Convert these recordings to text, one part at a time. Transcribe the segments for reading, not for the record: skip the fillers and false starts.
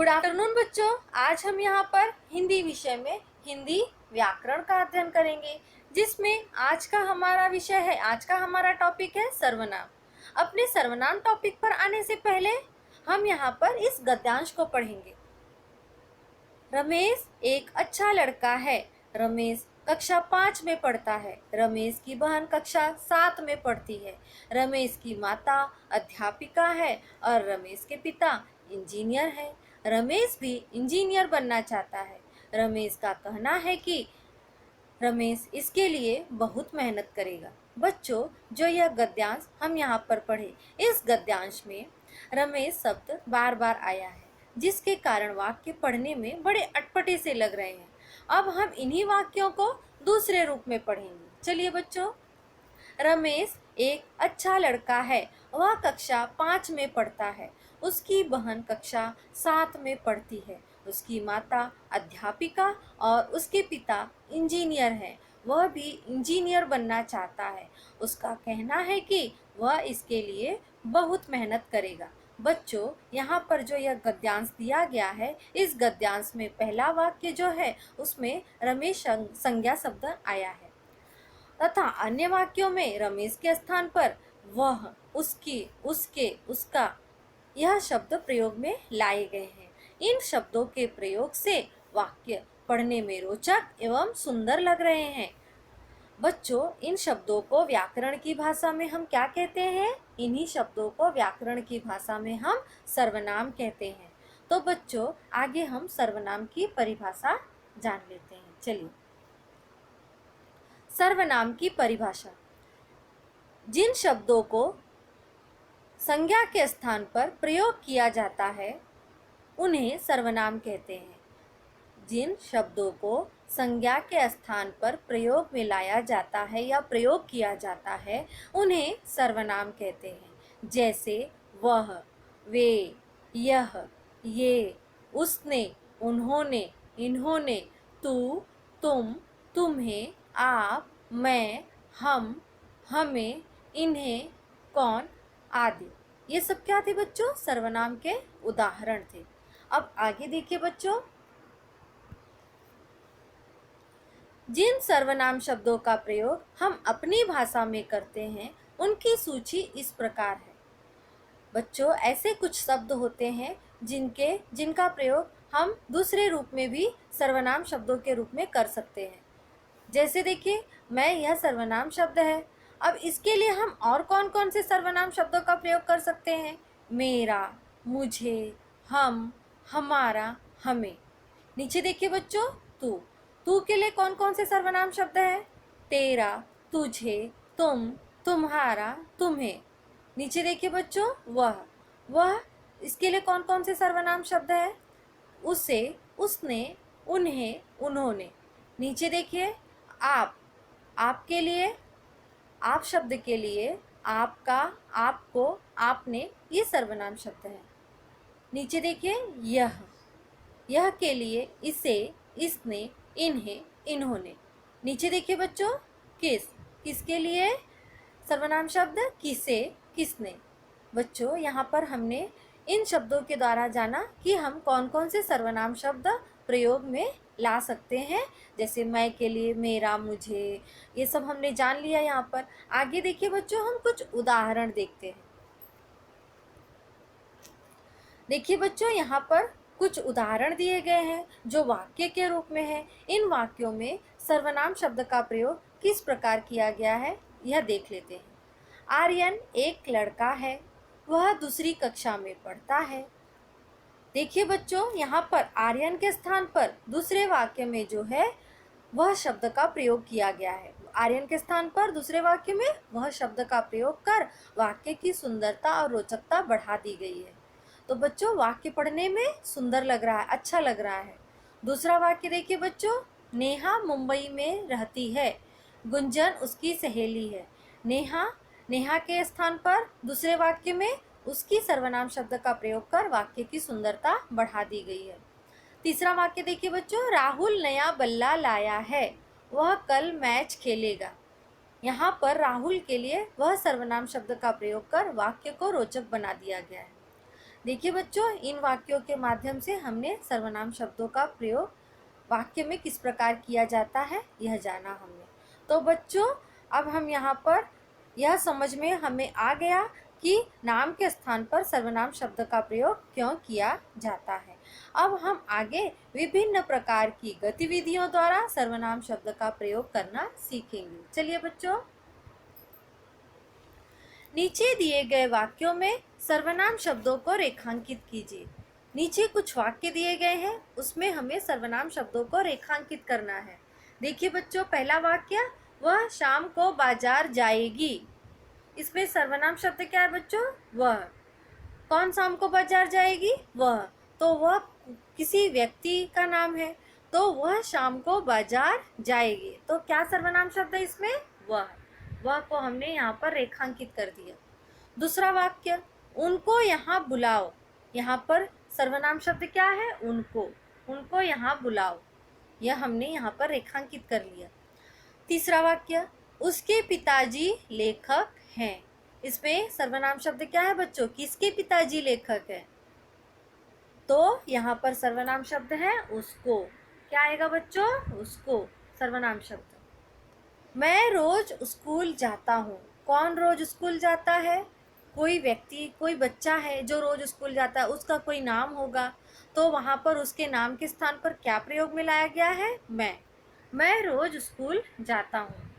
Good afternoon बच्चों। आज हम यहाँ पर हिंदी विषय में हिंदी व्याकरण का अध्ययन करेंगे, जिसमें आज का हमारा टॉपिक है सर्वनाम। अपने सर्वनाम टॉपिक पर आने से पहले हम यहाँ पर इस गद्यांश को पढ़ेंगे। रमेश एक अच्छा लड़का है। रमेश कक्षा 5 में पढ़ता है। रमेश की बहन कक्षा 7 में पढ़ती है। रमेश की माता अध्यापिका है और रमेश के पिता इंजीनियर है। रमेश भी इंजीनियर बनना चाहता है। रमेश का कहना है कि रमेश इसके लिए बहुत मेहनत करेगा। बच्चों, जो यह गद्यांश हम यहाँ पर पढ़े, इस गद्यांश में रमेश शब्द बार बार आया है, जिसके कारण वाक्य पढ़ने में बड़े अटपटे से लग रहे हैं। अब हम इन्हीं वाक्यों को दूसरे रूप में पढ़ेंगे। चलिए बच्चों, रमेश एक अच्छा लड़का है। वह कक्षा 5 में पढ़ता है। उसकी बहन कक्षा 7 में पढ़ती है। उसकी माता अध्यापिका और उसके पिता इंजीनियर हैं। वह भी इंजीनियर बनना चाहता है। उसका कहना है कि वह इसके लिए बहुत मेहनत करेगा। बच्चों, यहाँ पर जो यह गद्यांश दिया गया है, इस गद्यांश में पहला वाक्य जो है उसमें रमेश संज्ञा शब्द आया है तथा अन्य वाक्यों में रमेश के स्थान पर वह, उसकी, उसके, उसका यह शब्द प्रयोग में लाए गए हैं। इन शब्दों के प्रयोग से वाक्य पढ़ने में रोचक एवं सुंदर लग रहे हैं। बच्चों, इन शब्दों को व्याकरण की भाषा में हम क्या कहते हैं? इन्हीं शब्दों को व्याकरण की भाषा में हम सर्वनाम कहते हैं। तो बच्चों, आगे हम सर्वनाम की परिभाषा जान लेते हैं। चलिए, सर्वनाम की परिभाषा। जिन शब्दों को संज्ञा के स्थान पर प्रयोग किया जाता है उन्हें सर्वनाम कहते हैं। जिन शब्दों को संज्ञा के स्थान पर प्रयोग में लाया जाता है या प्रयोग किया जाता है उन्हें सर्वनाम कहते हैं। जैसे वह, वे, यह, ये, उसने, उन्होंने, इन्होंने, तू, तुम, तुम्हें, आप, मैं, हम, हमें, इन्हें, कौन आदि। ये सब क्या थे बच्चों? सर्वनाम के उदाहरण थे। अब आगे देखिए बच्चों, जिन सर्वनाम शब्दों का प्रयोग हम अपनी भाषा में करते हैं उनकी सूची इस प्रकार है। बच्चों, ऐसे कुछ शब्द होते हैं जिनका प्रयोग हम दूसरे रूप में भी सर्वनाम शब्दों के रूप में कर सकते हैं। जैसे देखिए, मैं यह सर्वनाम शब्द है। अब इसके लिए हम और कौन कौन से सर्वनाम शब्दों का प्रयोग कर सकते हैं? मेरा, मुझे, हम, हमारा, हमें। नीचे देखिए बच्चों, तू। तू के लिए कौन कौन से सर्वनाम शब्द है? तेरा, तुझे, तुम, तुम्हारा, तुम्हें। नीचे देखिए बच्चों, वह इसके लिए कौन कौन से सर्वनाम शब्द है? उसे, उसने, उन्हें, उन्होंने। नीचे देखिए, आप। आपके लिए, आप शब्द के लिए आपका, आपको, आपने, ये सर्वनाम शब्द है। नीचे देखिए, यह के लिए इसे, इसने, इन्हें, इन्होंने। नीचे देखिए बच्चों, किसके लिए सर्वनाम शब्द? किसे, किसने। बच्चों, यहाँ पर हमने इन शब्दों के द्वारा जाना कि हम कौन कौन से सर्वनाम शब्द प्रयोग में ला सकते हैं। जैसे मैं के लिए मेरा, मुझे, ये सब हमने जान लिया। यहाँ पर आगे देखिए बच्चों, हम कुछ उदाहरण देखते हैं। देखिए बच्चों, यहाँ पर कुछ उदाहरण दिए गए हैं जो वाक्य के रूप में है। इन वाक्यों में सर्वनाम शब्द का प्रयोग किस प्रकार किया गया है यह देख लेते हैं। आर्यन एक लड़का है। वह दूसरी कक्षा में पढ़ता है। देखिए बच्चों, यहाँ पर आर्यन के स्थान पर दूसरे वाक्य में जो है वह शब्द का प्रयोग किया गया है। आर्यन के स्थान पर दूसरे वाक्य में वह शब्द का प्रयोग कर वाक्य की सुंदरता और रोचकता बढ़ा दी गई है। तो बच्चों, वाक्य पढ़ने में सुंदर लग रहा है, अच्छा लग रहा है। दूसरा वाक्य देखिए बच्चों, नेहा मुंबई में रहती है। गुंजन उसकी सहेली है। नेहा के स्थान पर दूसरे वाक्य में उसकी सर्वनाम शब्द का प्रयोग कर वाक्य की सुंदरता बढ़ा दी गई है। तीसरा वाक्य देखिए बच्चों, राहुल नया बल्ला लाया है। वह कल मैच खेलेगा। यहाँ पर राहुल के लिए वह सर्वनाम शब्द का प्रयोग कर वाक्य को रोचक बना दिया गया है। देखिए बच्चों, इन वाक्यों के माध्यम से हमने सर्वनाम शब्दों का प्रयोग वाक्य में किस प्रकार किया जाता है यह जाना हमने। तो बच्चों, अब हम यहाँ पर यह समझ में हमें आ गया कि नाम के स्थान पर सर्वनाम शब्द का प्रयोग क्यों किया जाता है। अब हम आगे विभिन्न प्रकार की गतिविधियों द्वारा सर्वनाम शब्द का प्रयोग करना सीखेंगे। चलिए बच्चों, नीचे दिए गए वाक्यों में सर्वनाम शब्दों को रेखांकित कीजिए। नीचे कुछ वाक्य दिए गए हैं, उसमें हमें सर्वनाम शब्दों को रेखांकित करना है। देखिए बच्चों, पहला वाक्य, वह शाम को बाजार जाएगी। इसमें सर्वनाम शब्द क्या है बच्चों? वह। कौन शाम को बाजार जाएगी? वह। तो वह किसी व्यक्ति का नाम है, तो वह शाम को बाजार जाएगी। तो क्या सर्वनाम शब्द है इसमें? वह। वह को हमने यहाँ पर रेखांकित कर दिया। दूसरा वाक्य, उनको यहाँ बुलाओ। यहाँ पर सर्वनाम शब्द क्या है? उनको। उनको यहाँ बुलाओ, यह हमने यहाँ पर रेखांकित कर लिया। तीसरा वाक्य, उसके पिताजी लेखक हैं। इसमें सर्वनाम शब्द क्या है बच्चों? किसके पिताजी लेखक हैं? तो यहाँ पर सर्वनाम शब्द है उसको। क्या आएगा बच्चों? उसको सर्वनाम शब्द। मैं रोज स्कूल जाता हूँ। कौन रोज स्कूल जाता है? कोई व्यक्ति, कोई बच्चा है जो रोज स्कूल जाता है, उसका कोई नाम होगा। तो वहाँ पर उसके नाम के स्थान पर क्या प्रयोग में लाया गया है? मैं रोज स्कूल जाता हूँ।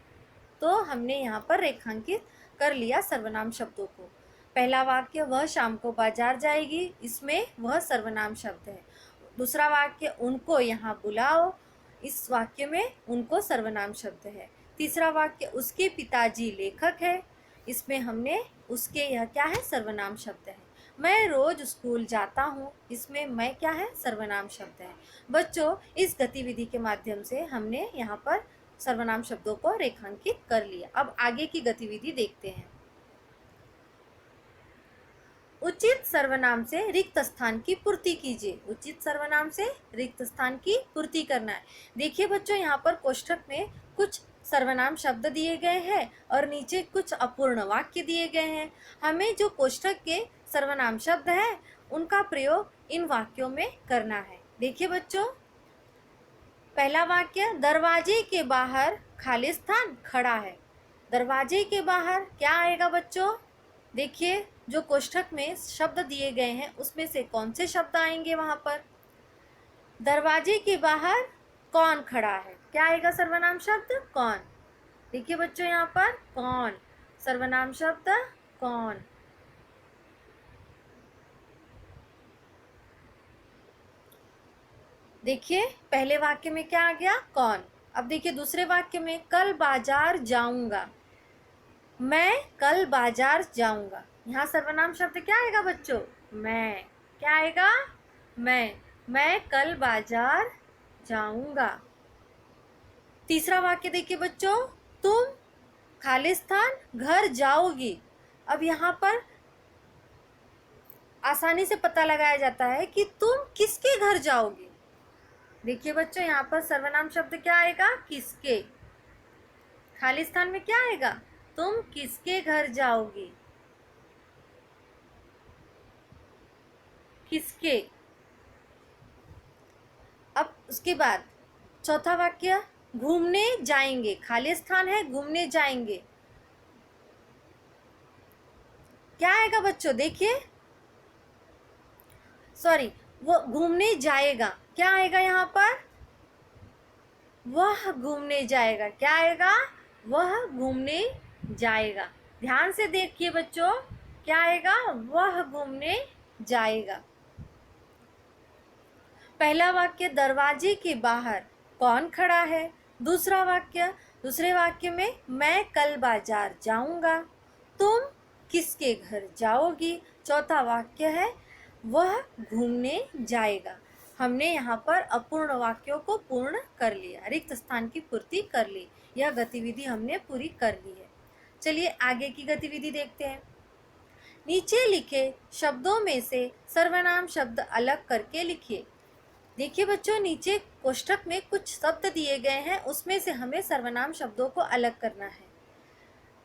तो हमने यहाँ पर रेखांकित कर लिया सर्वनाम शब्दों को। पहला वाक्य, वह शाम को बाजार जाएगी, इसमें वह सर्वनाम शब्द है। दूसरा वाक्य, उनको यहाँ बुलाओ, इस वाक्य में उनको सर्वनाम शब्द है। तीसरा वाक्य, उसके पिताजी लेखक है, इसमें हमने उसके, यह क्या है? सर्वनाम शब्द है। मैं रोज स्कूल जाता हूँ, इसमें मैं क्या है? सर्वनाम शब्द है। बच्चों, इस गतिविधि के माध्यम से हमने यहाँ पर सर्वनाम शब्दों को रेखांकित कर लिया। अब आगे की गतिविधि देखते हैं। उचित सर्वनाम से रिक्त स्थान की पूर्ति कीजिए। उचित सर्वनाम से रिक्त स्थान की पूर्ति करना है। देखिए बच्चों, यहाँ पर कोष्ठक में कुछ सर्वनाम शब्द दिए गए हैं और नीचे कुछ अपूर्ण वाक्य दिए गए हैं। हमें जो कोष्ठक के सर्वनाम शब्द है उनका प्रयोग इन वाक्यों में करना है। देखिए बच्चों, पहला वाक्य, दरवाजे के बाहर खाली स्थान खड़ा है। दरवाजे के बाहर क्या आएगा बच्चों? देखिए, जो कोष्ठक में शब्द दिए गए हैं उसमें से कौन से शब्द आएंगे वहां पर? दरवाजे के बाहर कौन खड़ा है? क्या आएगा सर्वनाम शब्द? कौन। देखिए बच्चों, यहाँ पर कौन, सर्वनाम शब्द कौन। देखिए, पहले वाक्य में क्या आ गया? कौन। अब देखिए दूसरे वाक्य में, कल बाजार जाऊंगा। मैं कल बाजार जाऊंगा, यहाँ सर्वनाम शब्द क्या आएगा बच्चों? मैं। क्या आएगा? मैं कल बाजार जाऊंगा। तीसरा वाक्य देखिए बच्चों, तुम खालिस्तान घर जाओगी। अब यहाँ पर आसानी से पता लगाया जाता है कि तुम किसके घर जाओगी। देखिए बच्चों, यहाँ पर सर्वनाम शब्द क्या आएगा? किसके। खालिस्तान में क्या आएगा? तुम किसके घर जाओगी। किसके। अब उसके बाद चौथा वाक्य, घूमने जाएंगे। खाली स्थान है, घूमने जाएंगे। क्या आएगा बच्चों? देखिए, सॉरी, वो घूमने जाएगा। क्या आएगा यहाँ पर? वह घूमने जाएगा। क्या आएगा? वह घूमने जाएगा। ध्यान से देखिए बच्चों, क्या आएगा? वह घूमने जाएगा। पहला वाक्य, दरवाजे के बाहर कौन खड़ा है। दूसरा वाक्य, दूसरे वाक्य में, मैं कल बाजार जाऊंगा। तुम किसके घर जाओगी। चौथा वाक्य है, वह घूमने जाएगा। हमने यहाँ पर अपूर्ण वाक्यों को पूर्ण कर लिया, रिक्त स्थान की पूर्ति कर ली। यह गतिविधि हमने पूरी कर ली है। चलिए आगे की गतिविधि देखते हैं। नीचे लिखे शब्दों में से सर्वनाम शब्द अलग करके लिखिए। देखिए बच्चों, नीचे कोष्ठक में कुछ शब्द दिए गए हैं, उसमें से हमें सर्वनाम शब्दों को अलग करना है।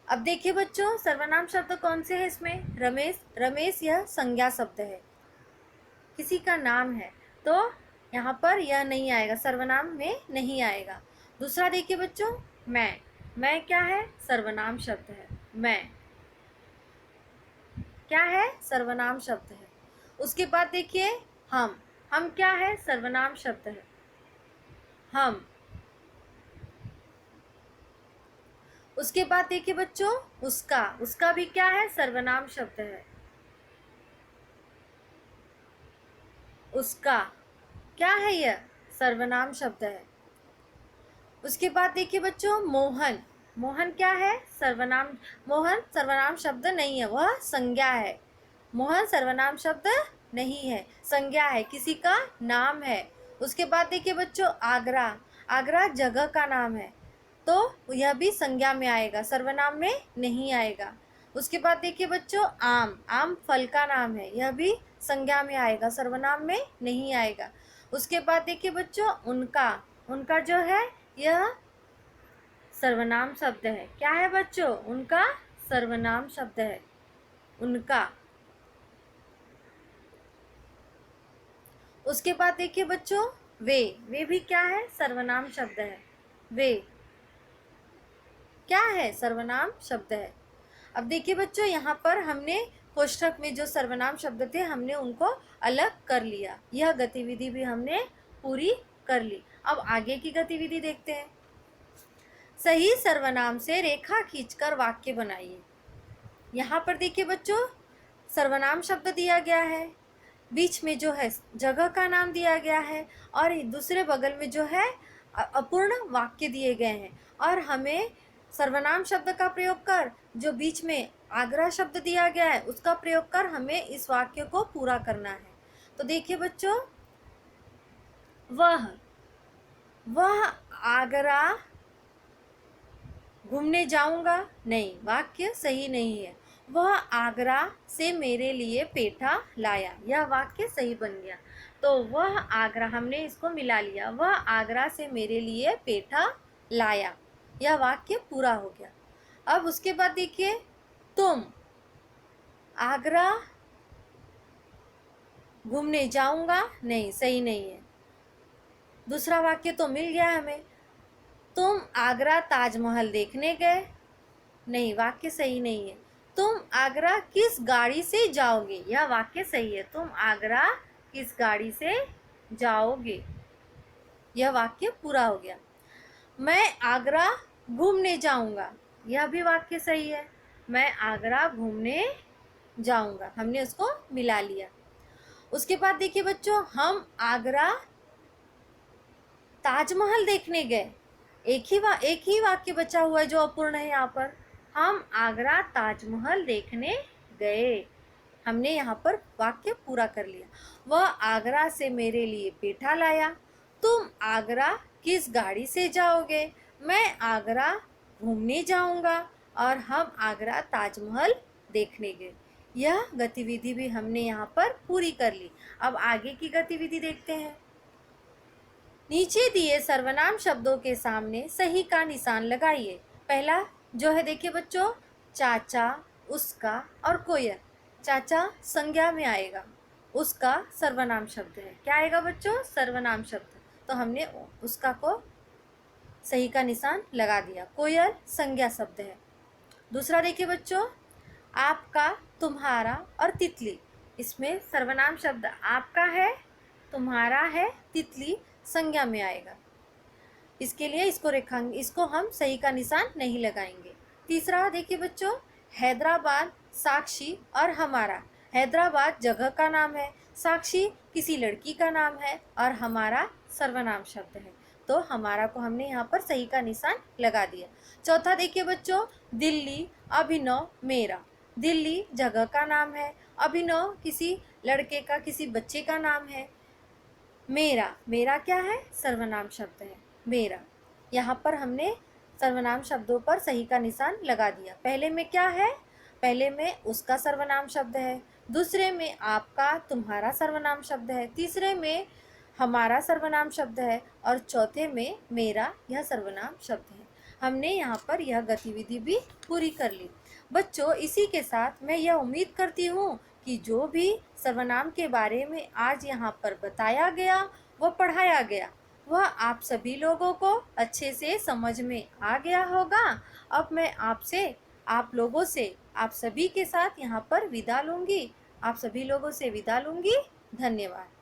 अब देखिए बच्चों, सर्वनाम शब्द कौन से हैं इसमें? रमेश। रमेश यह संज्ञा शब्द है। किसी का नाम है, तो यहाँ पर यह नहीं आएगा, सर्वनाम में नहीं आएगा। दूसरा देखिए बच्चों, मैं क्या है? सर्वनाम शब्द है। मैं क्या है? सर्वनाम शब्द है। उसके बाद देखिए हम क्या है? सर्वनाम शब्द है। हम। उसके बाद देखिए बच्चों, उसका भी क्या है? सर्वनाम शब्द है। उसका क्या है? यह सर्वनाम शब्द है। उसके बाद देखिए बच्चों, मोहन क्या है? सर्वनाम। मोहन सर्वनाम शब्द नहीं है, वह संज्ञा है। मोहन सर्वनाम शब्द नहीं है, संज्ञा है, किसी का नाम है। उसके बाद देखिए बच्चों, आगरा जगह का नाम है, तो यह भी संज्ञा में आएगा, सर्वनाम में नहीं आएगा। उसके बाद देखिए बच्चों, आम फल का नाम है, यह भी संज्ञा में आएगा, सर्वनाम में नहीं आएगा। उसके बाद देखिए बच्चों, उनका जो है यह सर्वनाम शब्द है। क्या है बच्चों? उनका सर्वनाम शब्द है। उनका। उसके बाद देखिए बच्चों, वे भी क्या है? सर्वनाम शब्द है। वे क्या है? सर्वनाम शब्द है। अब देखिए बच्चों, यहाँ पर हमने कोष्ठक में जो सर्वनाम शब्द थे हमने उनको अलग कर लिया, यह गतिविधि भी हमने पूरी कर ली। अब आगे की गतिविधि देखते हैं। सही सर्वनाम से रेखा खींचकर वाक्य बनाइए। यहाँ पर देखिए बच्चों, सर्वनाम शब्द दिया गया है, बीच में जो है जगह का नाम दिया गया है, और दूसरे बगल में जो है अपूर्ण वाक्य दिए गए हैं, और हमें सर्वनाम शब्द का प्रयोग कर, जो बीच में आगरा शब्द दिया गया है उसका प्रयोग कर हमें इस वाक्य को पूरा करना है। तो देखिए बच्चों, वह आगरा घूमने जाऊंगा, नहीं, वाक्य सही नहीं है। वह आगरा से मेरे लिए पेठा लाया, यह वाक्य सही बन गया। तो वह आगरा, हमने इसको मिला लिया, वह आगरा से मेरे लिए पेठा लाया, यह वाक्य पूरा हो गया। अब उसके बाद देखिए, तुम आगरा घूमने जाऊंगा, नहीं, सही नहीं है। दूसरा वाक्य तो मिल गया हमें, तुम आगरा ताजमहल देखने गए, नहीं, वाक्य सही नहीं है। तुम आगरा किस गाड़ी से जाओगे, यह वाक्य सही है। तुम आगरा किस गाड़ी से जाओगे, यह वाक्य पूरा हो गया। मैं आगरा घूमने जाऊंगा, यह भी वाक्य सही है। मैं आगरा घूमने जाऊंगा, हमने उसको मिला लिया। उसके बाद देखिए बच्चों, हम आगरा ताजमहल देखने गए, एक ही वाक्य बचा हुआ है जो अपूर्ण है यहाँ पर। हम आगरा ताजमहल देखने गए, हमने यहाँ पर वाक्य पूरा कर लिया। वह आगरा से मेरे लिए पेठा लाया। तुम आगरा किस गाड़ी से जाओगे, मैं आगरा घूमने जाऊंगा, और हम आगरा ताजमहल देखने गए। यह गतिविधि भी हमने यहाँ पर पूरी कर ली। अब आगे की गतिविधि देखते हैं। नीचे दिए सर्वनाम शब्दों के सामने सही का निशान लगाइए। पहला जो है देखिए बच्चों, चाचा, उसका और कोयल। चाचा संज्ञा में आएगा, उसका सर्वनाम शब्द है। क्या आएगा बच्चों? सर्वनाम शब्द। तो हमने उसका को सही का निशान लगा दिया। कोयल संज्ञा शब्द है। दूसरा देखिए बच्चों, आपका, तुम्हारा और तितली, इसमें सर्वनाम शब्द आपका है, तुम्हारा है, तितली संज्ञा में आएगा। इसके लिए इसको हम सही का निशान नहीं लगाएंगे। तीसरा देखिए बच्चों, हैदराबाद, साक्षी और हमारा। हैदराबाद जगह का नाम है, साक्षी किसी लड़की का नाम है, और हमारा सर्वनाम शब्द है। तो हमारा को हमने यहाँ पर सही का निशान लगा दिया। चौथा देखिए बच्चों, दिल्ली, अभिनव, मेरा। दिल्ली जगह का नाम है, अभिनव किसी लड़के का, किसी बच्चे का नाम है। मेरा क्या है? सर्वनाम शब्द है, मेरा। यहाँ पर हमने सर्वनाम शब्दों पर सही का निशान लगा दिया। पहले में क्या है? पहले में उसका सर्वनाम शब्द है, दूसरे में आपका, तुम्हारा सर्वनाम शब्द है, तीसरे में हमारा सर्वनाम शब्द है, और चौथे में मेरा, यह सर्वनाम शब्द है। हमने यहाँ पर यह गतिविधि भी पूरी कर ली। बच्चों, इसी के साथ मैं यह उम्मीद करती हूँ कि जो भी सर्वनाम के बारे में आज यहाँ पर बताया गया व पढ़ाया गया वह आप सभी लोगों को अच्छे से समझ में आ गया होगा। अब मैं आप लोगों से आप सभी के साथ यहाँ पर विदा लूँगी। आप सभी लोगों से विदा लूँगी। धन्यवाद।